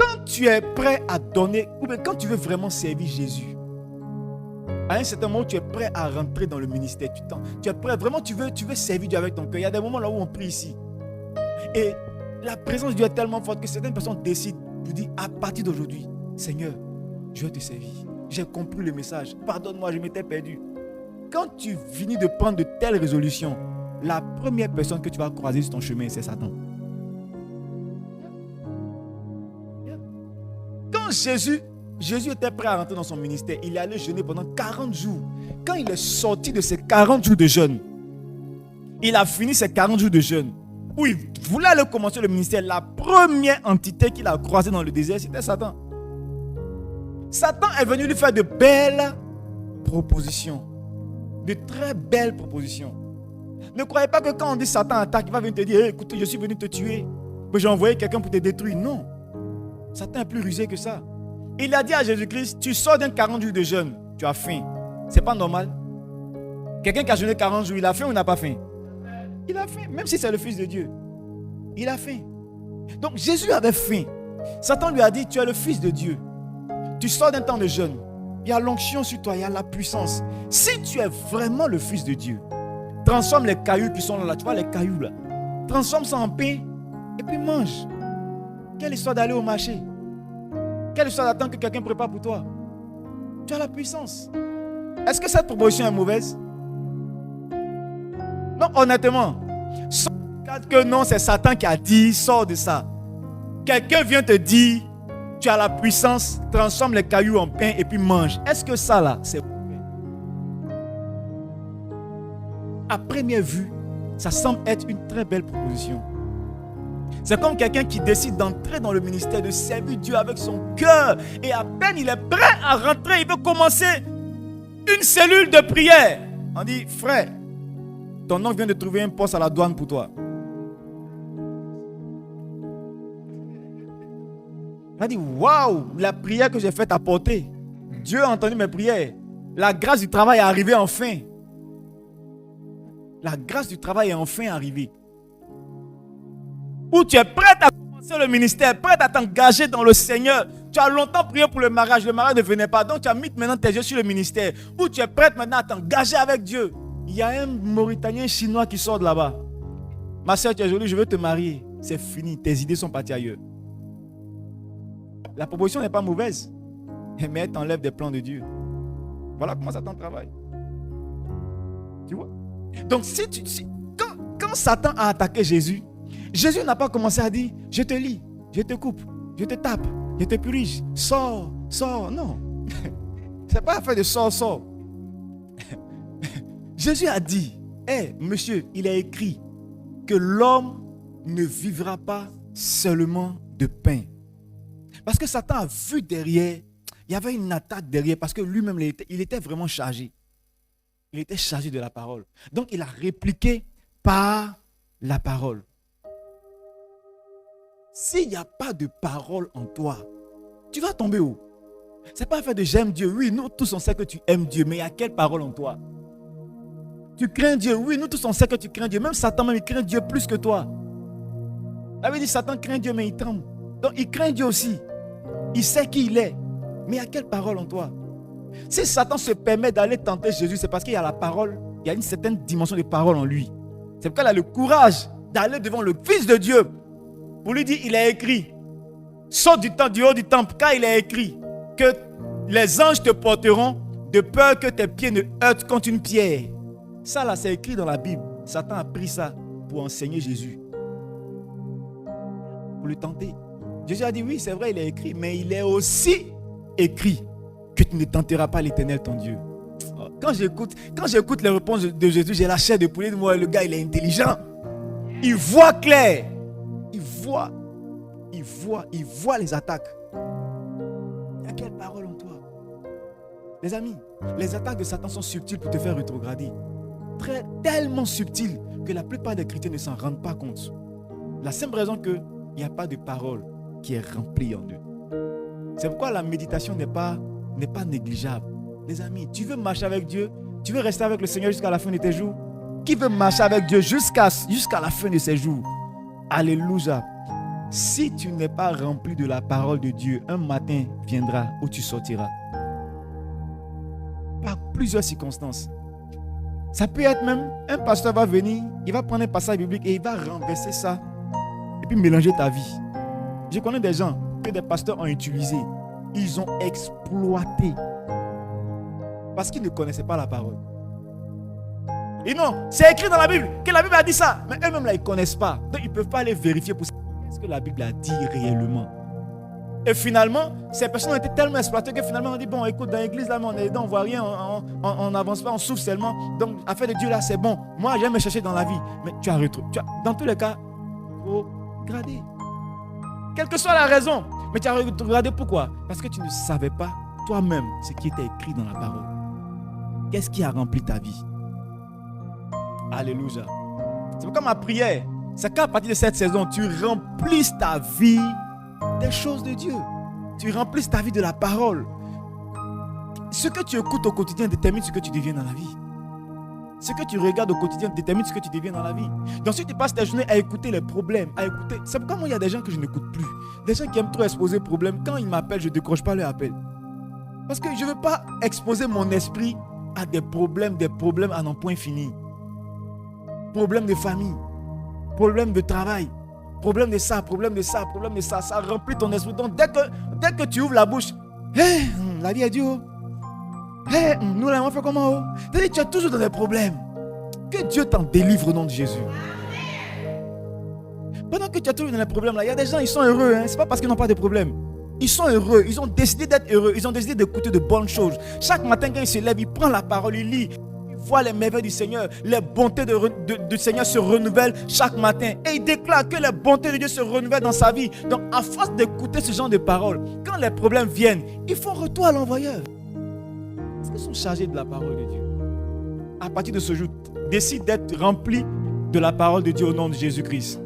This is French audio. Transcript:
quand tu es prêt à donner, ou bien quand tu veux vraiment servir Jésus, à un certain moment, tu es prêt à rentrer dans le ministère. Tu es prêt, vraiment, tu veux servir Dieu avec ton cœur. Il y a des moments là où on prie ici. Et la présence de Dieu est tellement forte que certaines personnes décident de dire à partir d'aujourd'hui, Seigneur, je vais te servir. J'ai compris le message. Pardonne-moi, je m'étais perdu. Quand tu finis de prendre de telles résolutions, la première personne que tu vas croiser sur ton chemin, c'est Satan. Quand Jésus était prêt à rentrer dans son ministère, il est allé jeûner pendant 40 jours. Quand il est sorti de ces 40 jours de jeûne, il a fini ces 40 jours de jeûne, où il voulait aller commencer le ministère, la première entité qu'il a croisée dans le désert, c'était Satan. Satan est venu lui faire de belles propositions. De très belles propositions. Ne croyez pas que quand on dit Satan attaque, il va venir te dire hey, écoute, je suis venu te tuer. Mais j'ai envoyé quelqu'un pour te détruire. Non. Satan est plus rusé que ça. Il a dit à Jésus-Christ, tu sors d'un 40 jours de jeûne, tu as faim. C'est pas normal. Quelqu'un qui a jeûné 40 jours, il a faim ou n'a pas faim? Il a faim, même si c'est le Fils de Dieu. Il a faim. Donc Jésus avait faim. Satan lui a dit, tu es le Fils de Dieu. Tu sors d'un temps de jeûne. Il y a l'onction sur toi, il y a la puissance. Si tu es vraiment le Fils de Dieu, transforme les cailloux qui sont là, tu vois les cailloux là. Transforme ça en pain et puis mange. Quelle histoire d'aller au marché? Quelle histoire d'attendre que quelqu'un prépare pour toi? Tu as la puissance. Est-ce que cette proposition est mauvaise? Non, honnêtement. Que non, c'est Satan qui a dit, sors de ça. Quelqu'un vient te dire, tu as la puissance, transforme les cailloux en pain et puis mange. Est-ce que ça là, c'est mauvais? À première vue, ça semble être une très belle proposition. C'est comme quelqu'un qui décide d'entrer dans le ministère, de servir Dieu avec son cœur. Et à peine il est prêt à rentrer, il veut commencer une cellule de prière. On dit, frère, ton oncle vient de trouver un poste à la douane pour toi. Il a dit, waouh, la prière que j'ai faite a porté. Dieu a entendu mes prières. La grâce du travail est arrivée enfin. La grâce du travail est enfin arrivée. Où tu es prête à commencer le ministère, prête à t'engager dans le Seigneur. Tu as longtemps prié pour le mariage ne venait pas. Donc tu as mis maintenant tes yeux sur le ministère. Où tu es prête maintenant à t'engager avec Dieu. Il y a un Mauritanien chinois qui sort de là-bas. Ma soeur, tu es jolie, je veux te marier. C'est fini, tes idées sont parties ailleurs. La proposition n'est pas mauvaise, mais elle t'enlève des plans de Dieu. Voilà comment Satan travaille. Tu vois? Donc quand Satan a attaqué Jésus, Jésus n'a pas commencé à dire, je te lis, je te coupe, je te tape, je te purige, sors, sors. Non. Ce n'est pas affaire de sors, sors. Jésus a dit, monsieur, il est écrit que l'homme ne vivra pas seulement de pain. Parce que Satan a vu derrière, il y avait une attaque derrière, parce que lui-même, il était vraiment chargé. Il était chargé de la parole. Donc, il a répliqué par la parole. S'il n'y a pas de parole en toi, tu vas tomber où? Ce n'est pas affaire de j'aime Dieu. Oui, nous tous on sait que tu aimes Dieu, mais il y a quelle parole en toi? Tu crains Dieu. Oui, nous tous on sait que tu crains Dieu. Même Satan, même, il craint Dieu plus que toi. La Bible dit Satan craint Dieu, mais il tremble. Donc il craint Dieu aussi. Il sait qui il est. Mais il y a quelle parole en toi? Si Satan se permet d'aller tenter Jésus, c'est parce qu'il y a la parole, il y a une certaine dimension de parole en lui. C'est pourquoi il a le courage d'aller devant le Fils de Dieu pour lui dire, il est écrit, saute du haut du temple, car il est écrit que les anges te porteront de peur que tes pieds ne heurtent contre une pierre. Ça là, c'est écrit dans la Bible. Satan a pris ça pour enseigner Jésus, pour le tenter. Jésus a dit, oui, c'est vrai, il est écrit, mais il est aussi écrit que tu ne tenteras pas l'Éternel ton Dieu. Quand j'écoute les réponses de Jésus, j'ai la chair de poulet de moi. Le gars, il est intelligent. Il voit clair. Il voit les attaques. Il y a quelle parole en toi? Les amis, les attaques de Satan sont subtiles pour te faire rétrograder. Tellement subtiles que la plupart des chrétiens ne s'en rendent pas compte. La simple raison qu'il n'y a pas de parole qui est remplie en eux. C'est pourquoi la méditation n'est pas négligeable. Les amis, tu veux marcher avec Dieu? Tu veux rester avec le Seigneur jusqu'à la fin de tes jours? Qui veut marcher avec Dieu jusqu'à la fin de ses jours? Alléluia. Si tu n'es pas rempli de la parole de Dieu, un matin viendra où tu sortiras. Par plusieurs circonstances. Ça peut être même, un pasteur va venir, il va prendre un passage biblique et il va renverser ça et puis mélanger ta vie. Je connais des gens que des pasteurs ont utilisé. Ils ont exploité parce qu'ils ne connaissaient pas la parole. Et non, c'est écrit dans la Bible que la Bible a dit ça, mais eux-mêmes là, ils ne connaissent pas. Donc ils ne peuvent pas aller vérifier pour savoir ce que la Bible a dit réellement. Et finalement, ces personnes ont été tellement exploitées que finalement on dit, bon écoute, dans l'église là, on est dedans, on ne voit rien, on n'avance pas, on souffre seulement. Donc affaire de Dieu là, c'est bon. Moi, j'aime me chercher dans la vie. Mais tu as retrouvé. Dans tous les cas, il faut regarder. Quelle que soit la raison. Mais tu as regardé pourquoi? Parce que tu ne savais pas toi-même ce qui était écrit dans la parole. Qu'est-ce qui a rempli ta vie? Alléluia. C'est pourquoi ma prière, c'est qu'à partir de cette saison, tu remplisses ta vie des choses de Dieu. Tu remplisses ta vie de la parole. Ce que tu écoutes au quotidien détermine ce que tu deviens dans la vie. Ce que tu regardes au quotidien détermine ce que tu deviens dans la vie. Donc si tu passes ta journée à écouter les problèmes, à écouter... C'est pourquoi moi il y a des gens que je n'écoute plus. Des gens qui aiment trop exposer les problèmes. Quand ils m'appellent, je ne décroche pas leur appel. Parce que je ne veux pas exposer mon esprit à des problèmes à n'en point fini. Problèmes de famille, problèmes de travail, problème de ça, problème de ça, problème de ça. Ça remplit ton esprit. Donc dès que tu ouvres la bouche, hey, la vie est dure. Hey, nous là, on fait comment? C'est-à-dire, tu es toujours dans des problèmes. Que Dieu t'en délivre au nom de Jésus. Pendant que tu es toujours dans les problèmes là, il y a des gens, ils sont heureux. Ce n'est pas parce qu'ils n'ont pas de problème. Ils sont heureux. Ils ont décidé d'être heureux. Ils ont décidé d'écouter de bonnes choses. Chaque matin, quand ils se lèvent, ils prennent la parole, ils lisent. Voit les merveilles du Seigneur, les bontés du Seigneur se renouvellent chaque matin. Et il déclare que les bontés de Dieu se renouvellent dans sa vie. Donc, à force d'écouter ce genre de paroles, quand les problèmes viennent, ils font retour à l'envoyeur. Parce qu'ils sont chargés de la parole de Dieu. À partir de ce jour, décide d'être rempli de la parole de Dieu au nom de Jésus-Christ.